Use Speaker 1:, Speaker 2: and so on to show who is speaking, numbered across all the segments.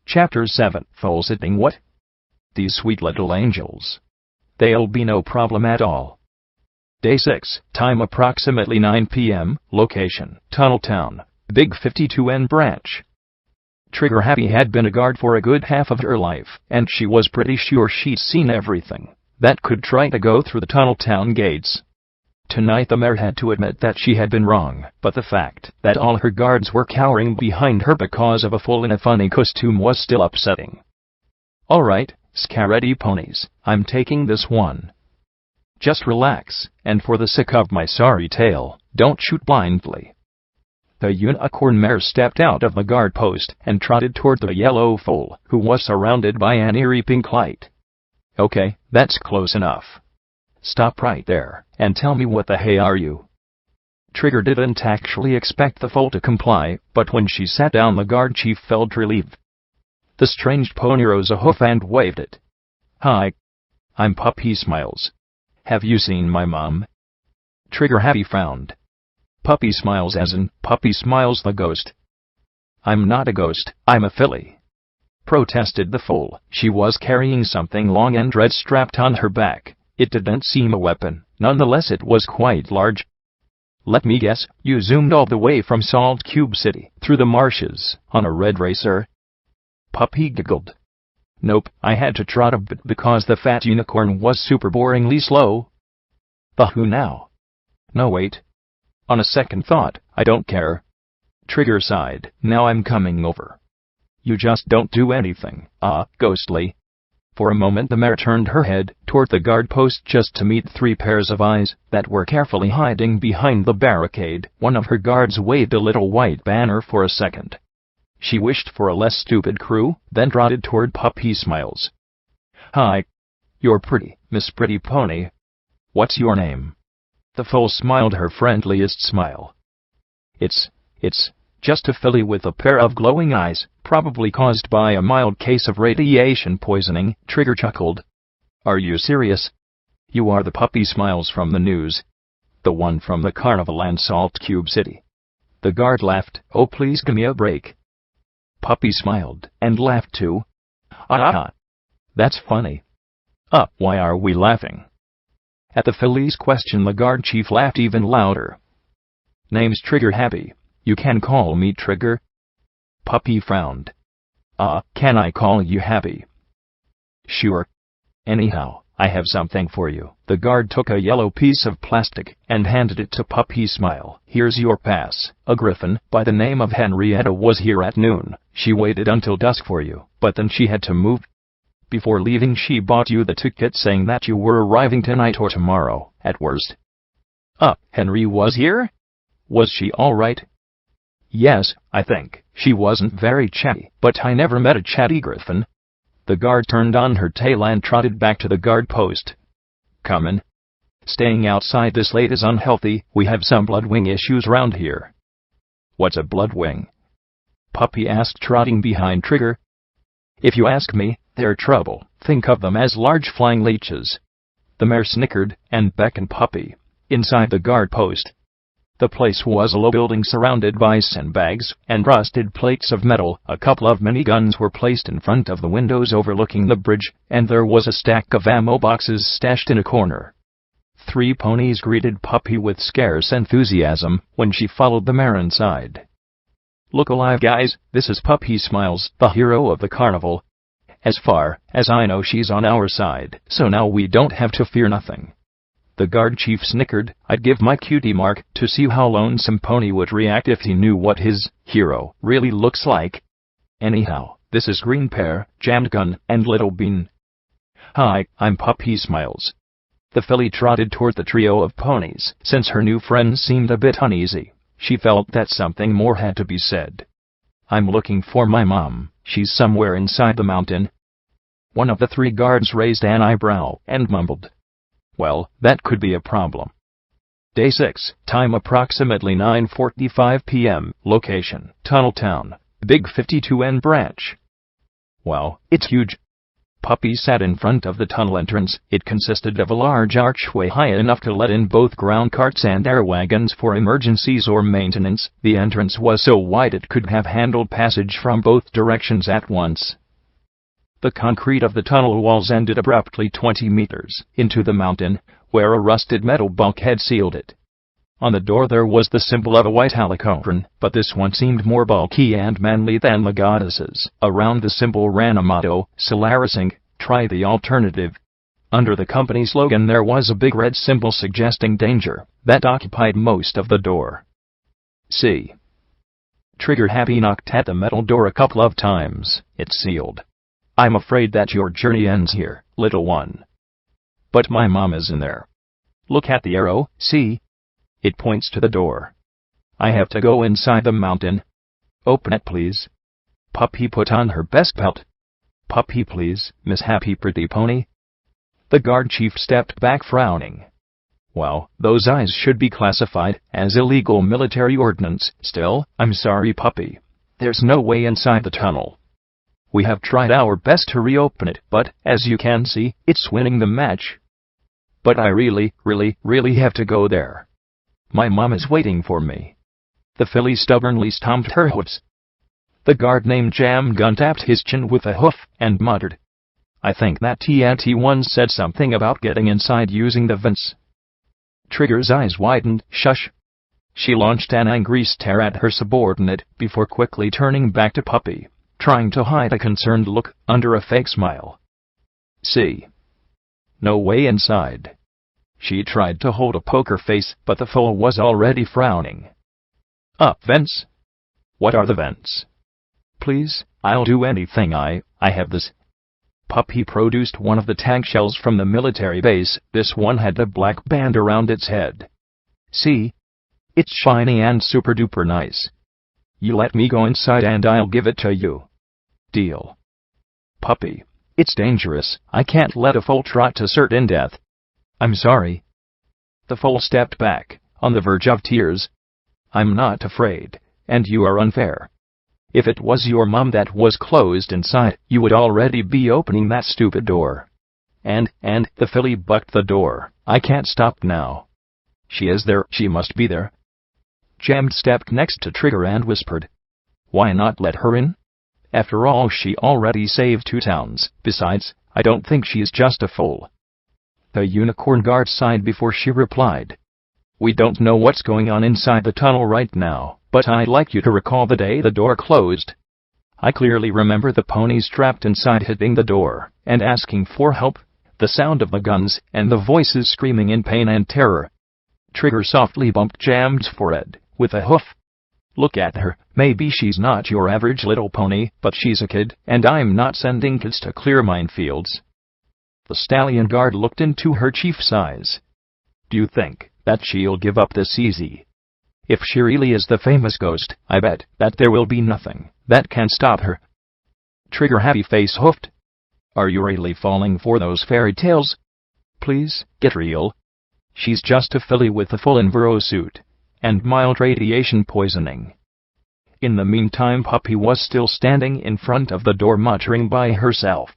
Speaker 1: Chapter 7. Foalsitting. What? These sweet little angels. They'll be no problem at all. Day 6. Time approximately 9 p.m. Location: Tunneltown, Big 52N branch. Trigger Happy had been a guard for a good half of her life, and she was pretty sure she'd seen everything that could try to go through the Tunneltown gates. Tonight the mayor had to admit that she had been wrong, but the fact that all her guards were cowering behind her because of a fool in a funny costume was still upsetting. "All right, scaredy ponies, I'm taking this one. Just relax, and for the sake of my sorry tale, don't shoot blindly." The unicorn mare stepped out of the guard post and trotted toward the yellow foal, who was surrounded by an eerie pink light. "Okay, that's close enough. Stop right there, and tell me what the hey are you?" Trigger didn't actually expect the foal to comply, but when she sat down the guard chief felt relieved. The strange pony rose a hoof and waved it. "Hi. I'm Puppy Smiles. Have you seen my mom?" Trigger Happy frowned. "Puppy Smiles as in Puppy Smiles the ghost?" "I'm not a ghost, I'm a filly," protested the foal. She was carrying something long and red strapped on her back. It didn't seem a weapon, nonetheless it was quite large. "Let me guess, you zoomed all the way from Salt Cube City, through the marshes, on a red racer?" Puppy giggled. "Nope, I had to trot a bit because the fat unicorn was super boringly slow." "The who now?" "No wait. On a second thought, I don't care." Trigger sighed. "Now I'm coming over. You just don't do anything, ghostly." For a moment the mare turned her head toward the guard post just to meet 3 pairs of eyes that were carefully hiding behind the barricade. One of her guards waved a little white banner for a second. She wished for a less stupid crew, then trotted toward Puppy Smiles. "Hi. You're pretty, Miss Pretty Pony. What's your name?" The foal smiled her friendliest smile. It's just a filly with a pair of glowing eyes, probably caused by a mild case of radiation poisoning," Trigger chuckled. "Are you serious? You are the Puppy Smiles from the news? The one from the carnival and Salt Cube City?" The guard laughed. "Oh, please give me a break." Puppy smiled, and laughed too. "Ah, that's funny." Why are we laughing?" At the filly's question the guard chief laughed even louder. "Name's Trigger Happy. You can call me Trigger." Puppy frowned. Can I call you Happy?" "Sure. Anyhow, I have something for you." The guard took a yellow piece of plastic and handed it to Puppy Smile. "Here's your pass. A griffin by the name of Henrietta was here at noon. She waited until dusk for you, but then she had to move. Before leaving she bought you the ticket saying that you were arriving tonight or tomorrow, at worst." Henry was here? Was she all right?" "Yes, I think. She wasn't very chatty, but I never met a chatty griffin." The guard turned on her tail and trotted back to the guard post. "Comin'. Staying outside this late is unhealthy. We have some bloodwing issues round here." "What's a bloodwing?" Puppy asked, trotting behind Trigger. "If you ask me, they're trouble. Think of them as large flying leeches." The mare snickered and beckoned Puppy inside the guard post. The place was a low building surrounded by sandbags and rusted plates of metal. A couple of miniguns were placed in front of the windows overlooking the bridge, and there was a stack of ammo boxes stashed in a corner. 3 ponies greeted Puppy with scarce enthusiasm when she followed the mare inside. "Look alive, guys, this is Puppy Smiles, the hero of the carnival. As far as I know she's on our side, so now we don't have to fear nothing." The guard chief snickered. "I'd give my cutie mark to see how Lonesome Pony would react if he knew what his hero really looks like. Anyhow, this is Green Pear, Jammed Gun, and Little Bean." "Hi, I'm Puppy Smiles." The filly trotted toward the trio of ponies. Since her new friend seemed a bit uneasy, she felt that something more had to be said. "I'm looking for my mom. She's somewhere inside the mountain." One of the 3 guards raised an eyebrow and mumbled. "Well, that could be a problem." Day 6. Time approximately 9:45 p.m. Location: Tunneltown, Big 52N branch. "Wow, it's huge." Puppy sat in front of the tunnel entrance. It consisted of a large archway high enough to let in both ground carts and air wagons for emergencies or maintenance. The entrance was so wide it could have handled passage from both directions at once. The concrete of the tunnel walls ended abruptly 20 meters into the mountain, where a rusted metal bulkhead sealed it. On the door there was the symbol of a white alicorn, but this one seemed more bulky and manly than the goddess's. Around the symbol ran a motto, Foalsitting, try the alternative. Under the company slogan there was a big red symbol suggesting danger, that occupied most of the door. See. Trigger Happy knocked at the metal door a couple of times. It's sealed. I'm afraid that your journey ends here, little one. But my mom is in there. Look at the arrow, see? It points to the door. I have to go inside the mountain. Open it, please. Puppy put on her best belt. Puppy, please, Miss Happy Pretty Pony. The guard chief stepped back frowning. Wow, those eyes should be classified as illegal military ordnance. Still, I'm sorry, Puppy. There's no way inside the tunnel. We have tried our best to reopen it, but, as you can see, it's winning the match. But I really have to go there. My mom is waiting for me. The filly stubbornly stomped her hoofs. The guard named Jam Gun tapped his chin with a hoof and muttered, I think that TNT1 said something about getting inside using the vents. Trigger's eyes widened. Shush. She launched an angry stare at her subordinate before quickly turning back to Puppy, trying to hide a concerned look under a fake smile. See. No way inside. She tried to hold a poker face, but the foal was already frowning. Up vents? What are the vents? Please, I'll do anything. I have this. Puppy produced one of the tank shells from the military base. This one had a black band around its head. See? It's shiny and super duper nice. You let me go inside and I'll give it to you. Deal. Puppy, it's dangerous. I can't let a foal trot to certain death. I'm sorry. The foal stepped back, on the verge of tears. I'm not afraid, and you are unfair. If it was your mom that was closed inside, you would already be opening that stupid door. And the filly bucked the door. I can't stop now. She is there. She must be there. Jam stepped next to Trigger and whispered, Why not let her in? After all, she already saved 2 towns. Besides, I don't think she's just a fool. The unicorn guard sighed before she replied, We don't know what's going on inside the tunnel right now, but I'd like you to recall the day the door closed. I clearly remember the ponies trapped inside hitting the door and asking for help, the sound of the guns and the voices screaming in pain and terror. Trigger softly bumped Jam's forehead with a hoof. Look at her. Maybe she's not your average little pony, but she's a kid, and I'm not sending kids to clear minefields. The stallion guard looked into her chief's eyes. Do you think that she'll give up this easy? If she really is the famous ghost, I bet that there will be nothing that can stop her. Trigger Happy Face hoofed. Are you really falling for those fairy tales? Please, get real. She's just a filly with a full enviro suit and mild radiation poisoning. In the meantime, Puppy was still standing in front of the door muttering by herself.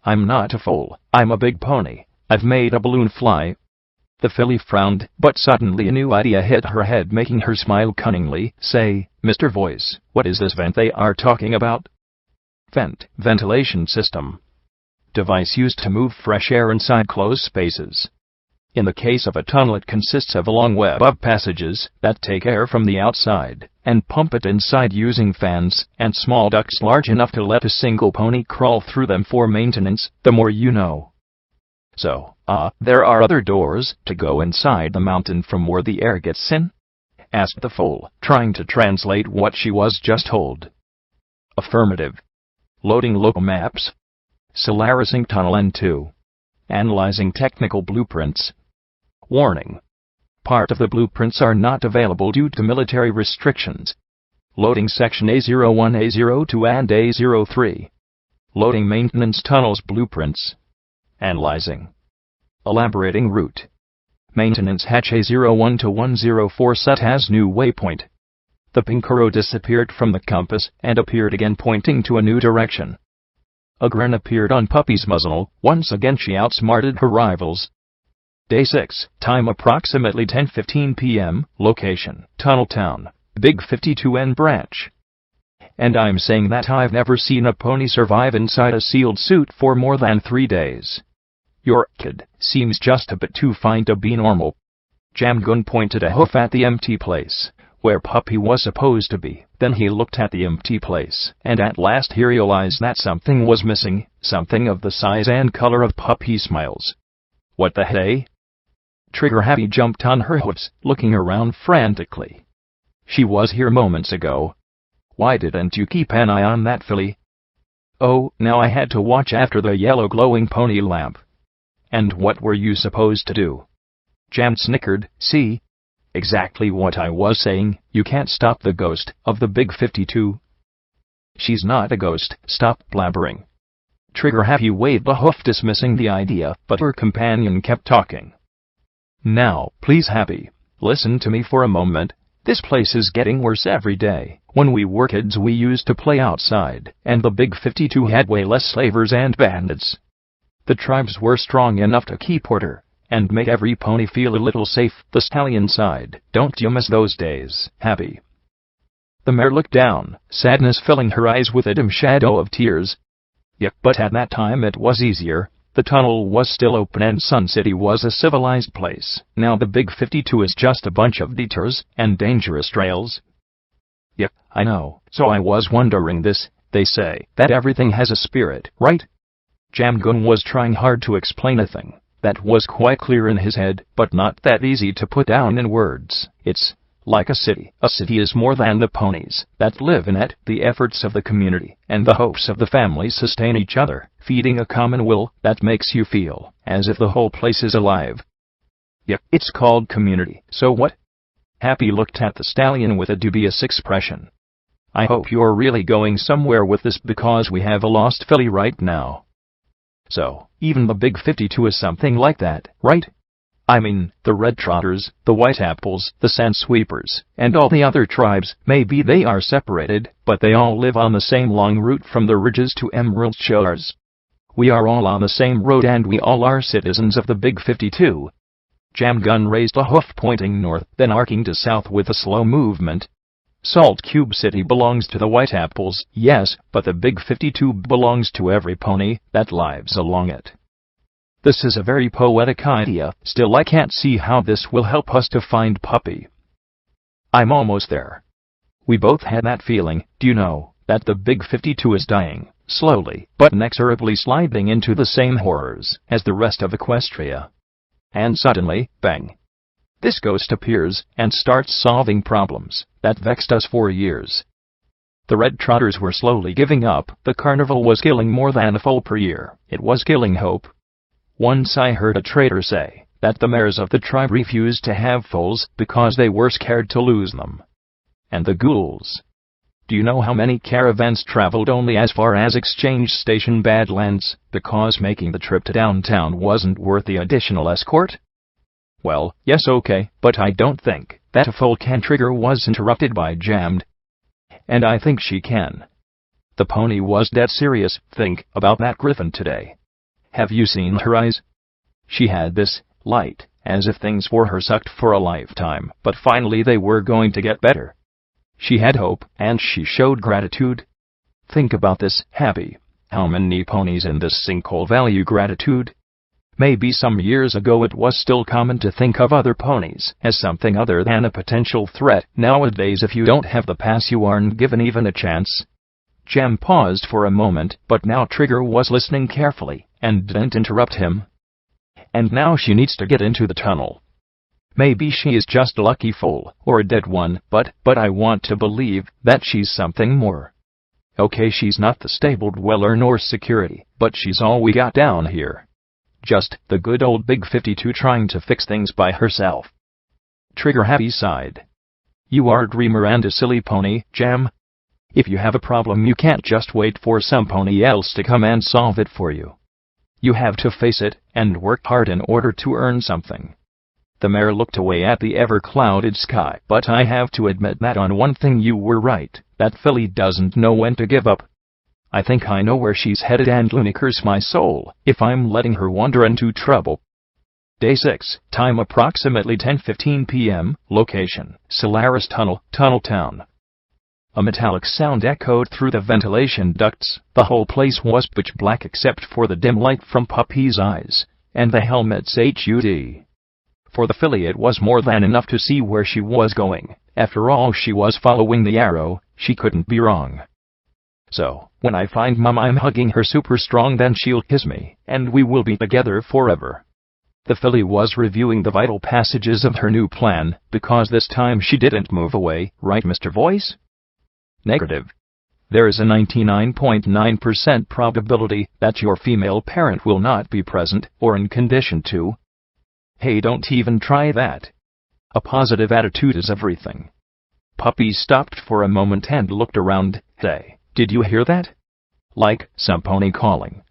Speaker 1: I'm not a foal. I'm a big pony. I've made a balloon fly. The filly frowned, but suddenly a new idea hit her head, making her smile cunningly. Say, Mr. Voice, what is this vent they are talking about? Vent, ventilation system. Device used to move fresh air inside closed spaces. In the case of a tunnel, it consists of a long web of passages that take air from the outside and pump it inside using fans and small ducts large enough to let a single pony crawl through them for maintenance. The more you know. So, there are other doors to go inside the mountain from where the air gets in? Asked the foal, trying to translate what she was just told. Affirmative. Loading local maps. Foalsitting Tunnel N2. Analyzing technical blueprints. Warning. Part of the blueprints are not available due to military restrictions. Loading section A01, A02 and A03. Loading maintenance tunnels blueprints. Analyzing. Elaborating route. Maintenance hatch A01 to 104 set has new waypoint. The pink arrow disappeared from the compass and appeared again, pointing to a new direction. A grin appeared on Puppy's muzzle. Once again she outsmarted her rivals. Day 6, time approximately 10:15 p.m., location, Tunneltown, Big 52N branch. And I'm saying that I've never seen a pony survive inside a sealed suit for more than 3 days. Your kid seems just a bit too fine to be normal. Jamgun pointed a hoof at the empty place where Puppy was supposed to be. Then he looked at the empty place, and at last he realized that something was missing, something of the size and color of Puppy's smiles. What the hey? Trigger Happy jumped on her hoofs, looking around frantically. She was here moments ago. Why didn't you keep an eye on that filly? Oh, now I had to watch after the yellow glowing pony lamp. And what were you supposed to do? Jam snickered. See? Exactly what I was saying, you can't stop the ghost of the Big 52. She's not a ghost, stop blabbering. Trigger Happy waved a hoof dismissing the idea, but her companion kept talking. Now, please Happy, listen to me for a moment. This place is getting worse every day. When we were kids we used to play outside, and the Big 52 had way less slavers and bandits. The tribes were strong enough to keep order and make every pony feel a little safe. The stallion sighed. Don't you miss those days, Happy? The mare looked down, sadness filling her eyes with a dim shadow of tears. Yeah, but at that time it was easier. The tunnel was still open and Sun City was a civilized place. Now the Big 52 is just a bunch of detours and dangerous trails. Yeah, I know. So I was wondering this. They say that everything has a spirit, right? Jamgun was trying hard to explain a thing that was quite clear in his head, but not that easy to put down in words. It's like a city. A city is more than the ponies that live in it. The efforts of the community and the hopes of the family sustain each other, feeding a common will that makes you feel as if the whole place is alive. Yep, it's called community. So what? Happy looked at the stallion with a dubious expression. I hope you're really going somewhere with this, because we have a lost filly right now. So, even the Big 52 is something like that, right? I mean, the Red Trotters, the White Apples, the Sand Sweepers, and all the other tribes, maybe they are separated, but they all live on the same long route from the ridges to Emerald Shores. We are all on the same road and we all are citizens of the Big 52. Jamgun raised a hoof pointing north, then arcing to south with a slow movement. Salt Cube City belongs to the White Apples, yes, but the Big 52 belongs to every pony that lives along it. This is a very poetic idea, still I can't see how this will help us to find Puppy. I'm almost there. We both had that feeling, do you know, that the Big 52 is dying, slowly, but inexorably sliding into the same horrors as the rest of Equestria. And suddenly, bang! This ghost appears and starts solving problems that vexed us for years. The Red Trotters were slowly giving up. The carnival was killing more than a foal per year. It was killing hope. Once I heard a trader say that the mares of the tribe refused to have foals because they were scared to lose them. And the ghouls. Do you know how many caravans traveled only as far as Exchange Station Badlands because making the trip to downtown wasn't worth the additional escort? Well, yes, okay, but I don't think that a foal can. Trigger was interrupted by Jammed. And I think she can. The pony was dead serious. Think about that griffin today. Have you seen her eyes? She had this light, as if things for her sucked for a lifetime, but finally they were going to get better. She had hope, and she showed gratitude. Think about this, Happy. How many ponies in this sinkhole value gratitude? Maybe some years ago it was still common to think of other ponies as something other than a potential threat. Nowadays if you don't have the pass you aren't given even a chance. Jam paused for a moment, but now Trigger was listening carefully and didn't interrupt him. And now she needs to get into the tunnel. Maybe she is just a lucky foal, or a dead one, but I want to believe that she's something more. Okay, she's not the stable dweller nor security, but she's all we got down here. Just the good old Big 52 trying to fix things by herself. Trigger Happy sighed. You are a dreamer and a silly pony, Jam. If you have a problem you can't just wait for some pony else to come and solve it for you. You have to face it and work hard in order to earn something. The mare looked away at the ever-clouded sky. But I have to admit that on one thing you were right. That filly doesn't know when to give up. I think I know where she's headed, and Looney curse my soul if I'm letting her wander into trouble. Day 6, time approximately 10:15 p.m., location, Solaris Tunnel, Tunnel Town. A metallic sound echoed through the ventilation ducts. The whole place was pitch black except for the dim light from Puppy's eyes, and the helmet's HUD. For the filly it was more than enough to see where she was going. After all, she was following the arrow, she couldn't be wrong. So, when I find Mom, I'm hugging her super strong, then she'll kiss me, and we will be together forever. The filly was reviewing the vital passages of her new plan, because this time she didn't move away, right, Mr. Voice? Negative. There is a 99.9% probability that your female parent will not be present, or in condition to. Hey, don't even try that. A positive attitude is everything. Puppy stopped for a moment and looked around. Hey, did you hear that? Like some pony calling.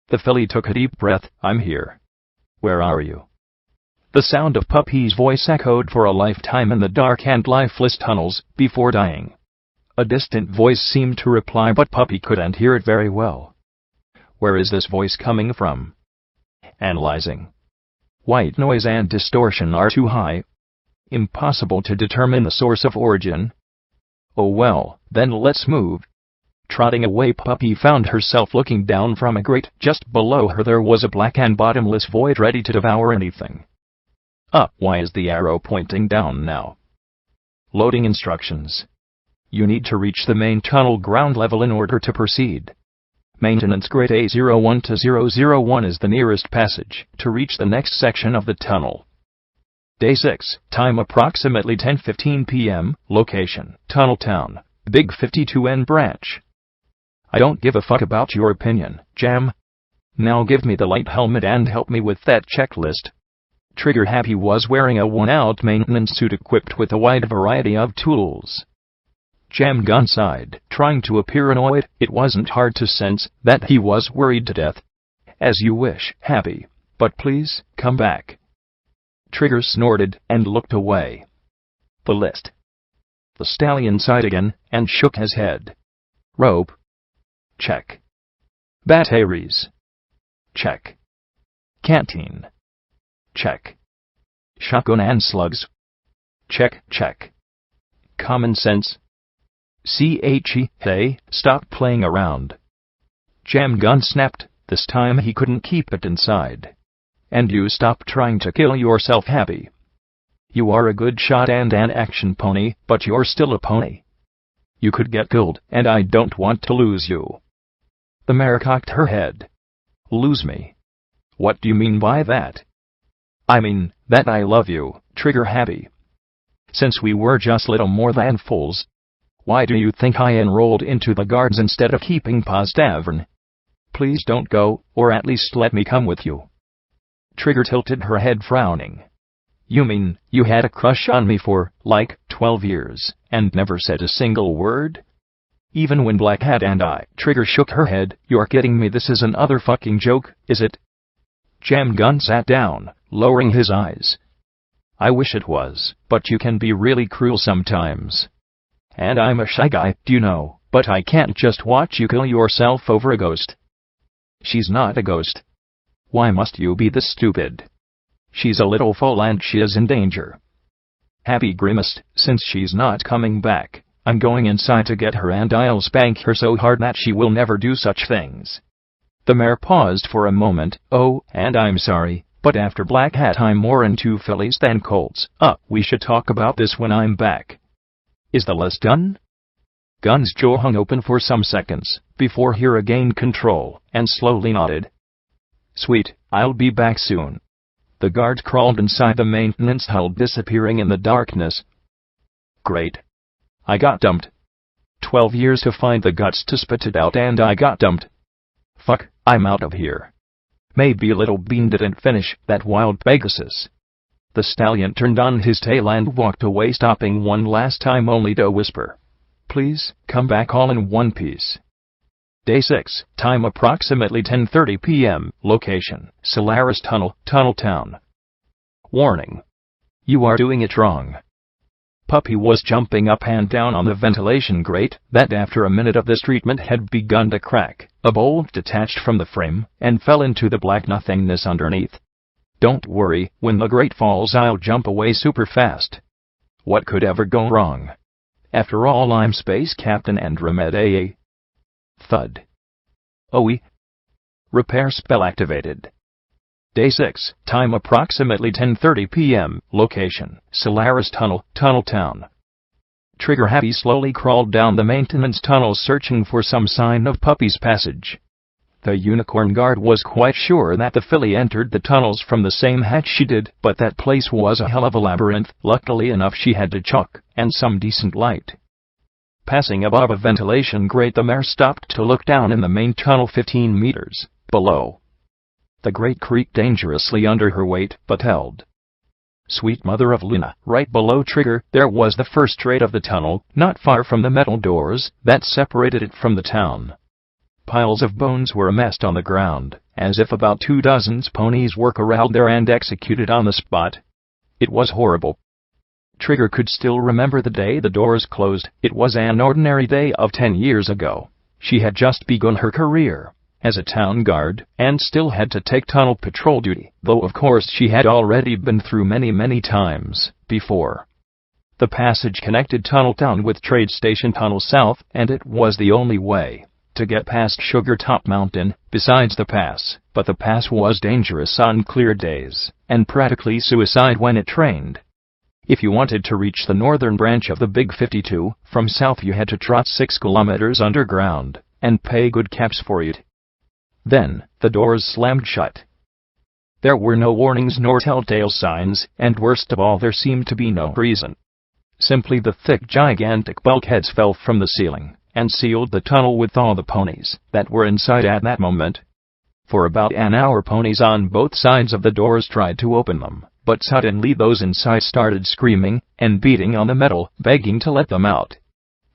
Speaker 1: The filly took a deep breath. I'm here. Where are you? The sound of Puppy's voice echoed for a lifetime in the dark and lifeless tunnels, before dying. A distant voice seemed to reply, but Puppy couldn't hear it very well. Where is this voice coming from? Analyzing. White noise and distortion are too high. Impossible to determine the source of origin. Oh well, then let's move. Trotting away, Puppy found herself looking down from a grate. Just below her there was a black and bottomless void ready to devour anything. Up. Why is the arrow pointing down now? Loading instructions. You need to reach the main tunnel ground level in order to proceed. Maintenance grade A01 to 001 is the nearest passage to reach the next section of the tunnel. Day 6, time approximately 10:15 p.m., location, Tunnel Town, Big 52N branch. I don't give a fuck about your opinion, Jam. Now give me the light helmet and help me with that checklist. Trigger Happy was wearing a worn-out maintenance suit equipped with a wide variety of tools. Jam Gun sighed, trying to appear annoyed. It wasn't hard to sense that he was worried to death. As you wish, Happy, but please, come back. Trigger snorted and looked away. The list. The stallion sighed again and shook his head. Rope. Check. Batteries. Check. Canteen. Check. Shotgun and slugs. Check, check. Common sense. Hey, stop playing around. Jam Gun snapped. This time he couldn't keep it inside. And you stop trying to kill yourself, Happy. You are a good shot and an action pony, but you're still a pony. You could get killed, and I don't want to lose you. The mare cocked her head. Lose me? What do you mean by that? I mean, that I love you, Trigger Happy. Since we were just little more than fools. Why do you think I enrolled into the guards instead of keeping Pa's tavern? Please don't go, or at least let me come with you. Trigger tilted her head, frowning. You mean, you had a crush on me for, like, 12 years, and never said a single word? Even when Black Hat and I... Trigger shook her head. You're kidding me, this is another fucking joke, is it? Jam Gun sat down, lowering his eyes. I wish it was, but you can be really cruel sometimes. And I'm a shy guy, you know, but I can't just watch you kill yourself over a ghost. She's not a ghost. Why must you be this stupid? She's a little foal and she is in danger. Happy grimaced. Since she's not coming back, I'm going inside to get her and I'll spank her so hard that she will never do such things. The mare paused for a moment. Oh, and I'm sorry, but after Black Hat I'm more into fillies than colts. We should talk about this when I'm back. Is the list done? Gun's jaw hung open for some seconds, before he regained control, and slowly nodded. Sweet, I'll be back soon. The guard crawled inside the maintenance hull, disappearing in the darkness. Great. I got dumped. 12 years to find the guts to spit it out and I got dumped. Fuck, I'm out of here. Maybe Little Bean didn't finish that wild Pegasus. The stallion turned on his tail and walked away, stopping one last time only to whisper. Please, come back all in one piece. Day 6, time approximately 10:30 p.m., location, Solaris Tunnel, Tunnel Town. Warning. You are doing it wrong. Puppy was jumping up and down on the ventilation grate that after a minute of this treatment had begun to crack. A bolt detached from the frame and fell into the black nothingness underneath. Don't worry, when the grate falls I'll jump away super fast. What could ever go wrong? After all, I'm Space Captain Andromeda. Thud. OE. Repair spell activated. Day 6, time approximately 10:30 p.m., location, Solaris Tunnel, Tunnel Town. Trigger Happy slowly crawled down the maintenance tunnel searching for some sign of Puppy's passage. The unicorn guard was quite sure that the filly entered the tunnels from the same hatch she did, but that place was a hell of a labyrinth. Luckily enough she had a chalk and some decent light. Passing above a ventilation grate, the mare stopped to look down in the main tunnel 15 meters below. The grate creaked dangerously under her weight, but held. Sweet mother of Luna, right below Trigger, there was the first straight of the tunnel, not far from the metal doors that separated it from the town. Piles of bones were amassed on the ground, as if about 24 ponies were corralled there and executed on the spot. It was horrible. Trigger could still remember the day the doors closed. It was an ordinary day of 10 years ago. She had just begun her career as a town guard, and still had to take tunnel patrol duty, though of course she had already been through many times before. The passage connected Tunnel Town with Trade Station Tunnel South, and it was the only way to get past Sugar Top Mountain, besides the pass, but the pass was dangerous on clear days, and practically suicide when it rained. If you wanted to reach the northern branch of the Big 52, from south you had to trot 6 kilometers underground, and pay good caps for it. Then, the doors slammed shut. There were no warnings nor telltale signs, and worst of all, there seemed to be no reason. Simply the thick, gigantic bulkheads fell from the ceiling, and sealed the tunnel with all the ponies that were inside at that moment. For about an hour ponies on both sides of the doors tried to open them, but suddenly those inside started screaming and beating on the metal, begging to let them out.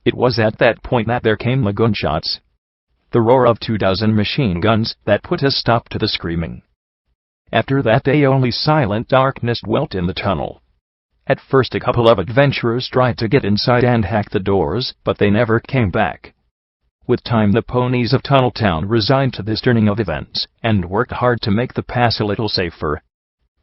Speaker 1: It was at that point that there came the gunshots. The roar of 24 machine guns that put a stop to the screaming. After that day only silent darkness dwelt in the tunnel. At first a couple of adventurers tried to get inside and hack the doors, but they never came back. With time the ponies of Tunnel Town resigned to this turning of events, and worked hard to make the pass a little safer.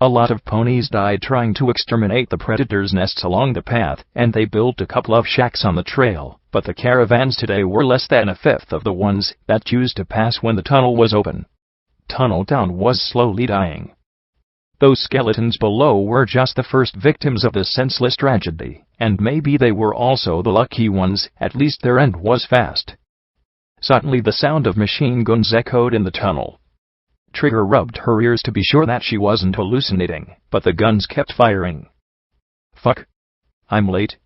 Speaker 1: A lot of ponies died trying to exterminate the predators' nests along the path, and they built a couple of shacks on the trail, but the caravans today were less than a fifth of the ones that used to pass when the tunnel was open. Tunnel Town was slowly dying. Those skeletons below were just the first victims of this senseless tragedy, and maybe they were also the lucky ones. At least their end was fast. Suddenly the sound of machine guns echoed in the tunnel. Trigger rubbed her ears to be sure that she wasn't hallucinating, but the guns kept firing. Fuck. I'm late.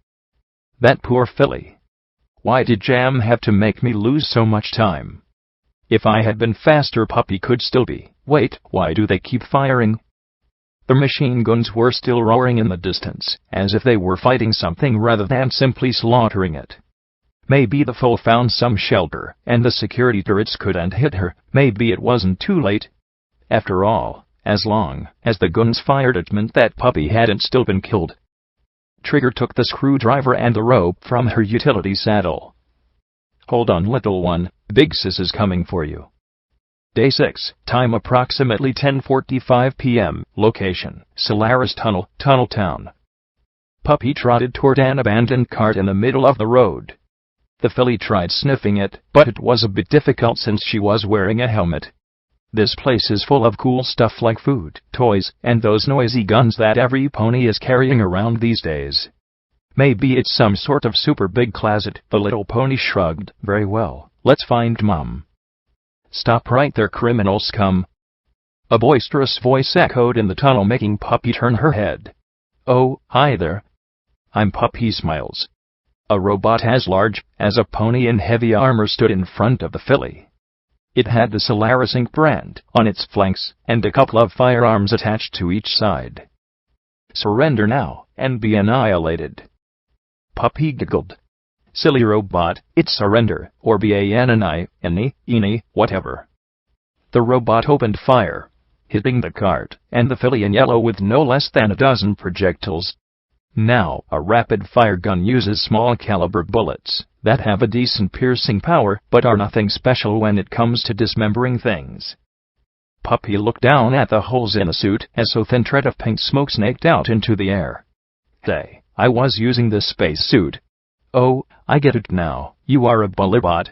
Speaker 1: That poor filly. Why did Jam have to make me lose so much time? If I had been faster, Puppy could still be. Wait, why do they keep firing? The machine guns were still roaring in the distance, as if they were fighting something rather than simply slaughtering it. Maybe the foe found some shelter, and the security turrets couldn't hit her. Maybe it wasn't too late. After all, as long as the guns fired, it meant that Puppy hadn't still been killed. Trigger took the screwdriver and the rope from her utility saddle. Hold on, little one, Big Sis is coming for you. Day 6, time approximately 10:45 p.m., location, Solaris Tunnel, Tunnel Town. Puppy trotted toward an abandoned cart in the middle of the road. The filly tried sniffing it, but it was a bit difficult since she was wearing a helmet. This place is full of cool stuff like food, toys, and those noisy guns that every pony is carrying around these days. Maybe it's some sort of super big closet. The little pony shrugged. Very well, let's find Mom. Stop right there, criminal scum. A boisterous voice echoed in the tunnel, making Puppy turn her head. Oh, hi there. I'm Puppy Smiles. A robot as large as a pony in heavy armor stood in front of the filly. It had the Solaris Inc. brand on its flanks, and a couple of firearms attached to each side. Surrender now, and be annihilated. Puppy giggled. Silly robot, it's surrender, or B-A-N-N-I-N-E, whatever. The robot opened fire, hitting the cart and the filly in yellow with no less than a dozen projectiles. Now, a rapid-fire gun uses small-caliber bullets that have a decent piercing power but are nothing special when it comes to dismembering things. Puppy looked down at the holes in the suit as a thin thread of pink smoke snaked out into the air. Hey, I was using this space suit. Oh, I get it now, you are a bully bot.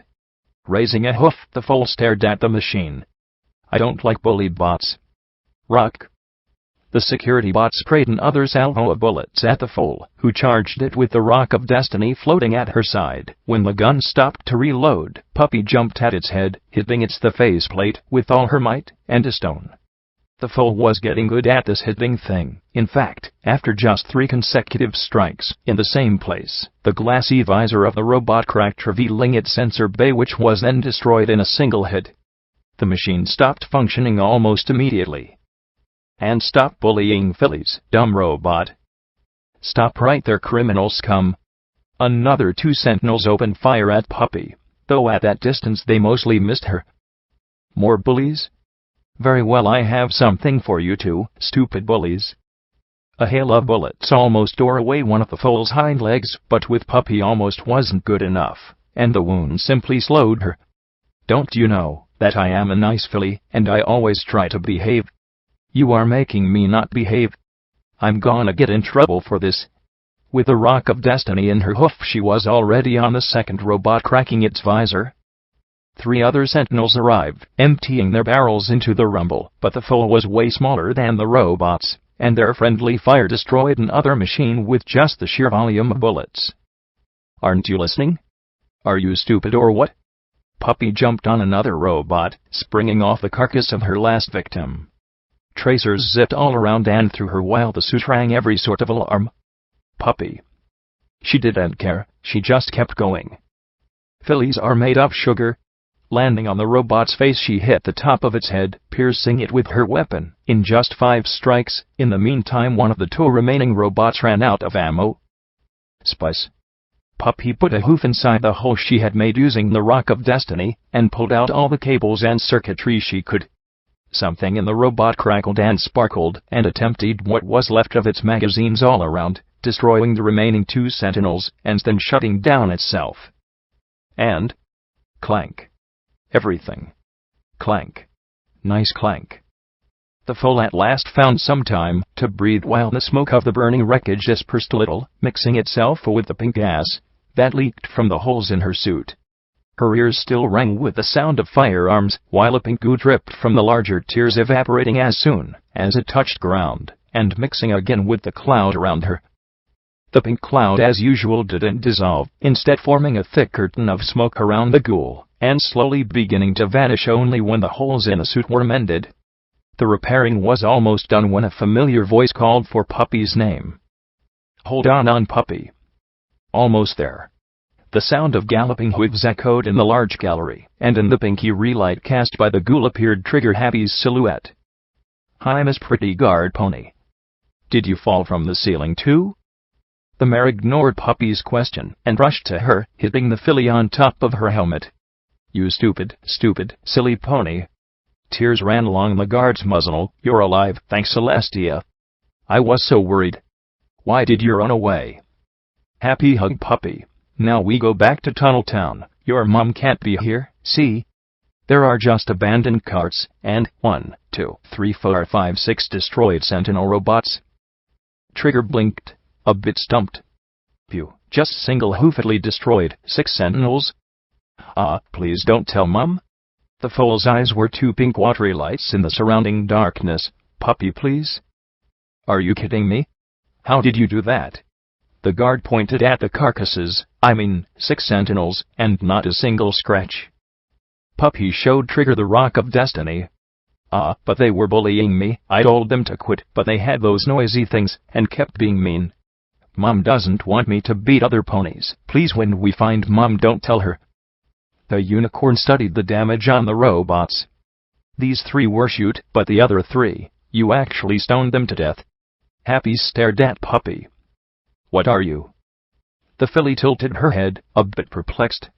Speaker 1: Raising a hoof, the foal stared at the machine. I don't like bully bots. Rock. The security bot sprayed another salvo of bullets at the foal, who charged it with the rock of destiny floating at her side. When the gun stopped to reload, Puppy jumped at its head, hitting its faceplate with all her might and a stone. The foal was getting good at this hitting thing. In fact, after just 3 consecutive strikes in the same place, the glassy visor of the robot cracked, revealing its sensor bay, which was then destroyed in a single hit. The machine stopped functioning almost immediately. And stop bullying fillies, dumb robot. Stop right there, criminal scum. Another 2 sentinels opened fire at Puppy, though at that distance they mostly missed her. More bullies? Very well, I have something for you two, stupid bullies. A hail of bullets almost tore away one of the foal's hind legs, but with Puppy almost wasn't good enough, and the wound simply slowed her. Don't you know that I am a nice filly, and I always try to behave? You are making me not behave. I'm gonna get in trouble for this. With the rock of destiny in her hoof, she was already on the second robot, cracking its visor. 3 other sentinels arrived, emptying their barrels into the rumble, but the foal was way smaller than the robots, and their friendly fire destroyed another machine with just the sheer volume of bullets. Aren't you listening? Are you stupid or what? Puppy jumped on another robot, springing off the carcass of her last victim. Tracers zipped all around and through her while the suit rang every sort of alarm. Puppy. She didn't care, she just kept going. Fillies are made of sugar. Landing on the robot's face, she hit the top of its head, piercing it with her weapon, in just 5 strikes. In the meantime, one of the 2 remaining robots ran out of ammo. Spice. Puppy put a hoof inside the hole she had made using the rock of destiny, and pulled out all the cables and circuitry she could. Something in the robot crackled and sparkled, and emptied what was left of its magazines all around, destroying the remaining 2 sentinels, and then shutting down itself. And clank. Everything. Clank. Nice clank. The foal at last found some time to breathe while the smoke of the burning wreckage dispersed a little, mixing itself with the pink gas that leaked from the holes in her suit. Her ears still rang with the sound of firearms, while a pink goo dripped from the larger tears, evaporating as soon as it touched ground, and mixing again with the cloud around her. The pink cloud, as usual, didn't dissolve, instead forming a thick curtain of smoke around the ghoul, and slowly beginning to vanish only when the holes in the suit were mended. The repairing was almost done when a familiar voice called for Puppy's name. Hold on, Puppy. Almost there. The sound of galloping hooves echoed in the large gallery, and in the pinky relight cast by the ghoul appeared Trigger Happy's silhouette. Hi, Miss Pretty Guard Pony. Did you fall from the ceiling too? The mare ignored Puppy's question and rushed to her, hitting the filly on top of her helmet. You stupid, silly pony. Tears ran along the guard's muzzle. You're alive, thanks Celestia. I was so worried. Why did you run away? Happy hugged Puppy. Now we go back to Tunnel Town. Your mom can't be here, see? There are just abandoned carts, and 1, 2, 3, 4, 5, 6 destroyed sentinel robots. Trigger blinked, a bit stumped. Phew, just single-hoofedly destroyed 6 sentinels? Please don't tell Mom. The foal's eyes were 2 pink watery lights in the surrounding darkness. Puppy, please? Are you kidding me? How did you do that? The guard pointed at the carcasses. 6 sentinels, and not a single scratch. Puppy showed Trigger the rock of destiny. But they were bullying me. I told them to quit, but they had those noisy things, and kept being mean. Mom doesn't want me to beat other ponies. Please, when we find Mom, don't tell her. The unicorn studied the damage on the robots. These 3 were shoot, but the other 3, you actually stoned them to death. Happy stared at Puppy. What are you? The filly tilted her head, a bit perplexed.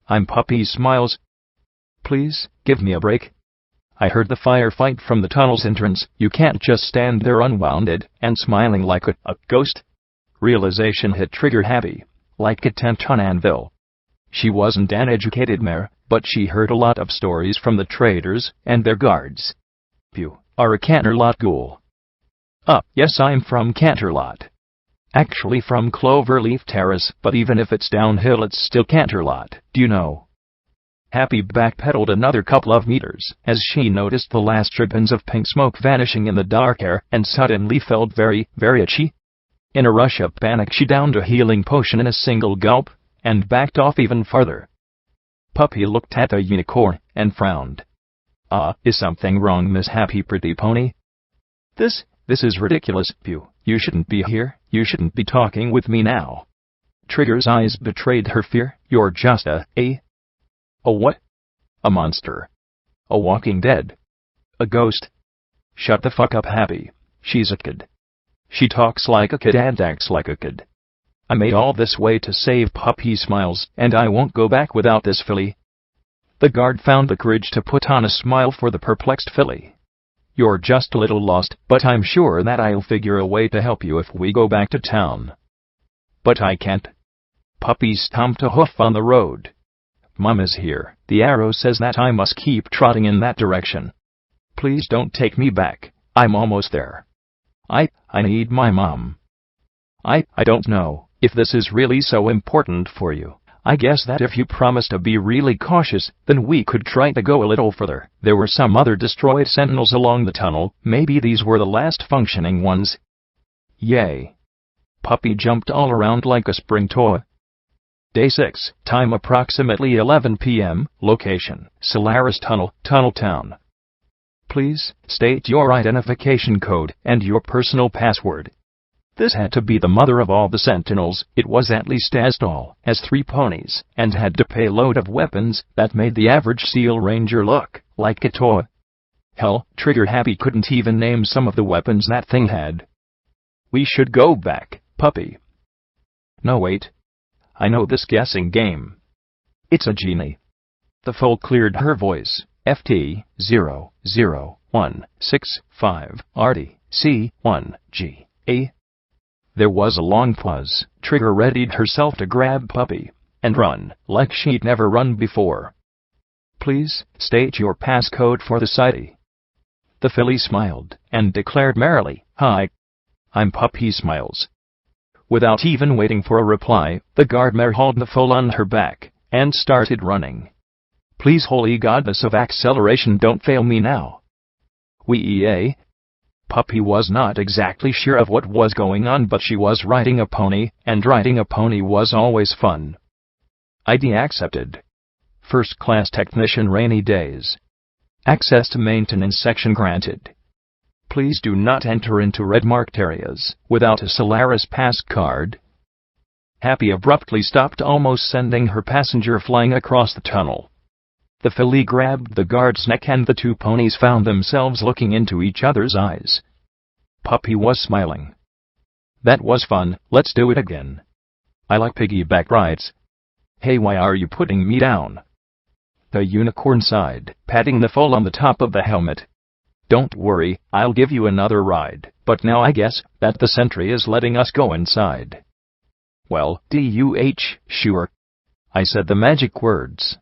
Speaker 1: I'm Puppy Smiles. Please, give me a break. I heard the firefight from the tunnel's entrance. You can't just stand there unwounded and smiling like a ghost. Realization hit Trigger Happy, like a 10-ton anvil. She wasn't an educated mare, but she heard a lot of stories from the traders and their guards. You are a Canterlot ghoul. Yes, I'm from Canterlot. Actually from Cloverleaf Terrace, but even if it's downhill it's still Canterlot, do you know? Happy backpedaled another couple of meters as she noticed the last ribbons of pink smoke vanishing in the dark air and suddenly felt very, very itchy. In a rush of panic she downed a healing potion in a single gulp and backed off even farther. Puppy looked at the unicorn and frowned. Is something wrong, Miss Happy Pretty Pony? This is ridiculous. You shouldn't be here. You shouldn't be talking with me now. Trigger's eyes betrayed her fear. You're just a what? A monster. A walking dead. A ghost. Shut the fuck up, Happy. She's a kid. She talks like a kid and acts like a kid. I made all this way to save Puppy Smiles, and I won't go back without this filly. The guard found the courage to put on a smile for the perplexed filly. You're just a little lost, but I'm sure that I'll figure a way to help you if we go back to town. But I can't. Puppy stomped a hoof on the road. Mom is here. The arrow says that I must keep trotting in that direction. Please don't take me back. I'm almost there. I need my mom. I don't know if this is really so important for you. I guess that if you promise to be really cautious, then we could try to go a little further. There were some other destroyed sentinels along the tunnel. Maybe these were the last functioning ones. Yay. Puppy jumped all around like a spring toy. Day 6, time approximately 11 p.m., location, Solaris Tunnel, Tunnel Town. Please state your identification code and your personal password. This had to be the mother of all the sentinels. It was at least as tall as 3 ponies, and had to pay a load of weapons that made the average Seal Ranger look like a toy. Hell, Trigger Happy couldn't even name some of the weapons that thing had. We should go back, Puppy. No, wait. I know this guessing game. It's a genie. The foal cleared her voice. FT00165 RDC1G. There was a long pause. Trigger readied herself to grab Puppy and run like she'd never run before. Please state your passcode for the city. The filly smiled and declared merrily, Hi. I'm Puppy Smiles. Without even waiting for a reply, the guard mare hauled the foal on her back and started running. Please, holy goddess of acceleration, don't fail me now. Puppy was not exactly sure of what was going on, but she was riding a pony, and riding a pony was always fun. ID accepted. First class technician, rainy days. Access to maintenance section granted. Please do not enter into red-marked areas without a Solaris pass card. Happy abruptly stopped, almost sending her passenger flying across the tunnel. The filly grabbed the guard's neck and the 2 ponies found themselves looking into each other's eyes. Puppy was smiling. That was fun, let's do it again. I like piggyback rides. Hey, why are you putting me down? The unicorn sighed, patting the foal on the top of the helmet. Don't worry, I'll give you another ride, but now I guess that the sentry is letting us go inside. Well, sure. I said the magic words.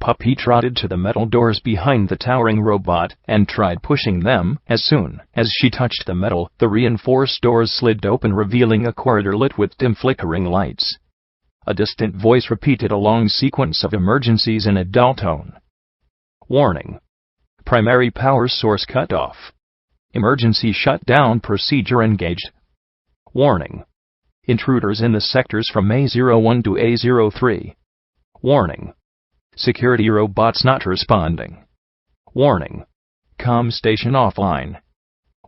Speaker 1: Puppy trotted to the metal doors behind the towering robot and tried pushing them. As soon as she touched the metal, the reinforced doors slid open, revealing a corridor lit with dim flickering lights. A distant voice repeated a long sequence of emergencies in a dull tone. Warning. Primary power source cut off. Emergency shutdown procedure engaged. Warning. Intruders in the sectors from A01 to A03. Warning. Security robots not responding. Warning. Comm station offline.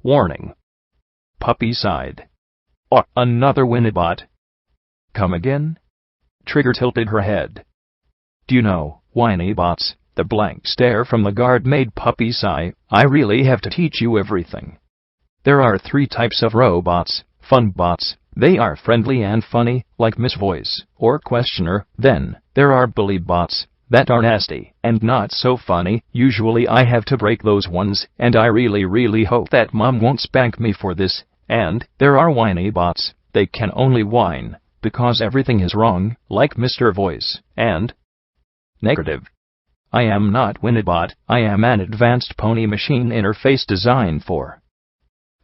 Speaker 1: Warning. Puppy sighed. Oh, another Winibot. Come again? Trigger tilted her head. Do you know, whiny bots? The blank stare from the guard made Puppy sigh. I really have to teach you everything. There are 3 types of robots. Fun bots. They are friendly and funny, like Miss Voice or Questioner. Then there are bully bots that are nasty and not so funny. Usually I have to break those ones, and I really hope that Mom won't spank me for this. And there are whiny bots They can only whine, because everything is wrong, like Mr. Voice, and negative. I am not Winibot, I am an advanced pony machine interface designed for.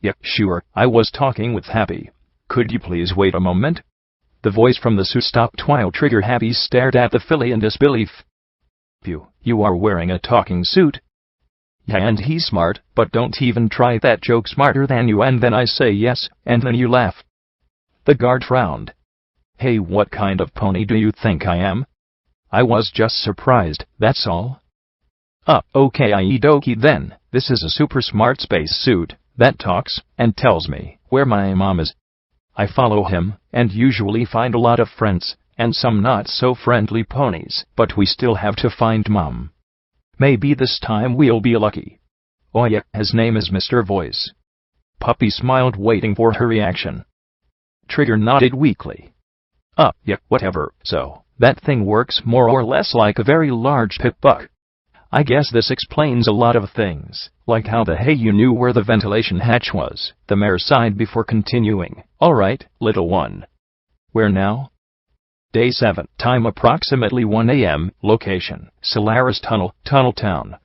Speaker 1: Yeah, sure, I was talking with Happy. Could you please wait a moment? The voice from the suit stopped while Trigger Happy stared at the filly in disbelief. You are wearing a talking suit? Yeah, and he's smart, but don't even try that joke smarter than you, and then I say yes, and then you laugh. The guard frowned. Hey, what kind of pony do you think I am? I was just surprised, that's all. Okay, dokie then, this is a super smart space suit that talks and tells me where my mom is. I follow him, and usually find a lot of friends, and some not so friendly ponies, but we still have to find Mom. Maybe this time we'll be lucky. Oh yeah, his name is Mr. Voice. Puppy smiled, waiting for her reaction. Trigger nodded weakly. Yeah, whatever, so, that thing works more or less like a very large pit buck. I guess this explains a lot of things, like how the hey you knew where the ventilation hatch was, the mayor sighed before continuing. Alright, little one. Where now? Day 7, time approximately 1 a.m., location, Solaris Tunnel, Tunnel Town.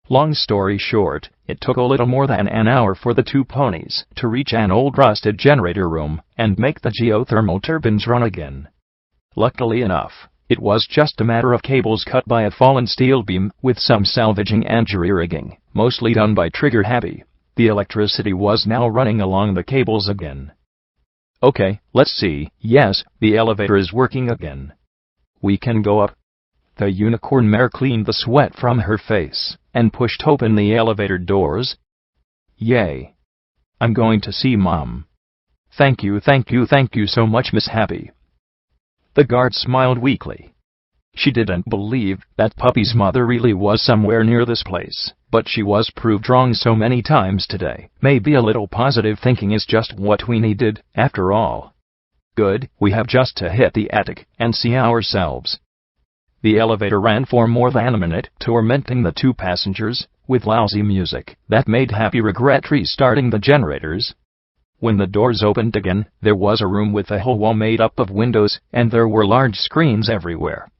Speaker 1: Long story short, it took a little more than an hour for the two ponies to reach an old rusted generator room and make the geothermal turbines run again. Luckily enough, it was just a matter of cables cut by a fallen steel beam, with some salvaging and jury-rigging, mostly done by Trigger Happy. The electricity was now running along the cables again. Okay, let's see. Yes, the elevator is working again. We can go up. The unicorn mare cleaned the sweat from her face and pushed open the elevator doors. Yay. I'm going to see Mom. Thank you so much, Miss Happy. The guard smiled weakly. She didn't believe that Puppy's mother really was somewhere near this place, but she was proved wrong so many times today. Maybe a little positive thinking is just what we needed, after all. Good, we have just to hit the attic and see ourselves. The elevator ran for more than a minute, tormenting the two passengers with lousy music that made Happy regret restarting the generators. When the doors opened again, there was a room with a whole wall made up of windows, and there were large screens everywhere.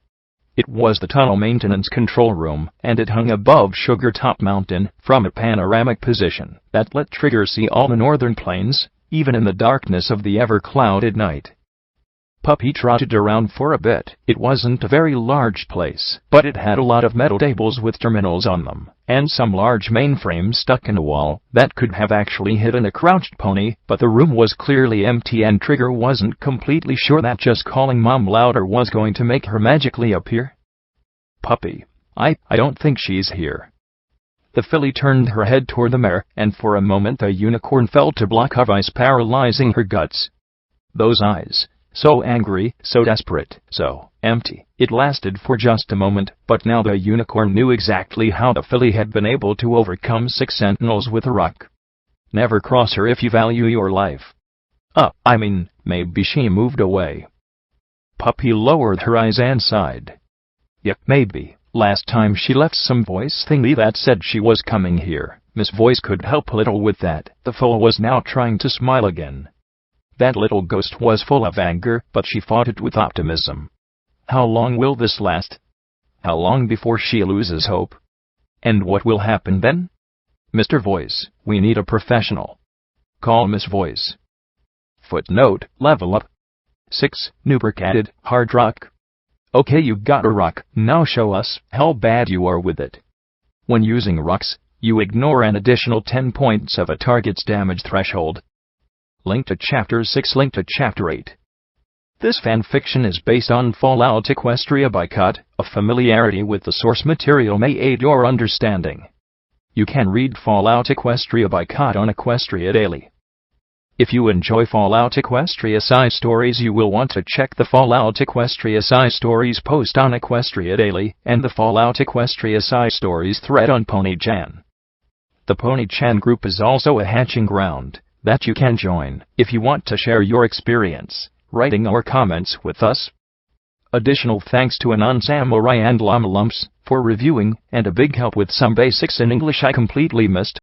Speaker 1: It was the tunnel maintenance control room, and it hung above Sugar Top Mountain from a panoramic position that let Trigger see all the northern plains, even in the darkness of the ever-clouded night. Puppy trotted around for a bit. It wasn't a very large place, but it had a lot of metal tables with terminals on them, and some large mainframes stuck in a wall that could have actually hidden a crouched pony, but the room was clearly empty, and Trigger wasn't completely sure that just calling Mom louder was going to make her magically appear. Puppy, I don't think she's here. The filly turned her head toward the mare, and for a moment the unicorn felt a block of ice paralyzing her guts. Those eyes. So angry, so desperate, so empty. It lasted for just a moment, but now the unicorn knew exactly how the filly had been able to overcome 6 sentinels with a rock. Never cross her if you value your life. Maybe she moved away. Puppy lowered her eyes and sighed. Yep, maybe. Last time she left some voice thingy that said she was coming here. Miss Voice could help a little with that. The foal was now trying to smile again. That little ghost was full of anger, but she fought it with optimism. How long will this last? How long before she loses hope? And what will happen then? Mr. Voice, we need a professional. Call Miss Voice. Footnote, level up. 6, lubricated, hard rock. Okay, you got a rock, now show us how bad you are with it. When using rocks, you ignore an additional 10 points of a target's damage threshold. Link to Chapter 6, link to Chapter 8. This fanfiction is based on Fallout Equestria by Cut. A familiarity with the source material may aid your understanding. You can read Fallout Equestria by Cut on Equestria Daily. If you enjoy Fallout Equestria side stories, you will want to check the Fallout Equestria side stories post on Equestria Daily, and the Fallout Equestria side stories thread on PonyChan. The PonyChan group is also a hatching ground that you can join if you want to share your experience, writing or comments with us. Additional thanks to Anon Samurai and Llama Lumps for reviewing, and a big help with some basics in English I completely missed.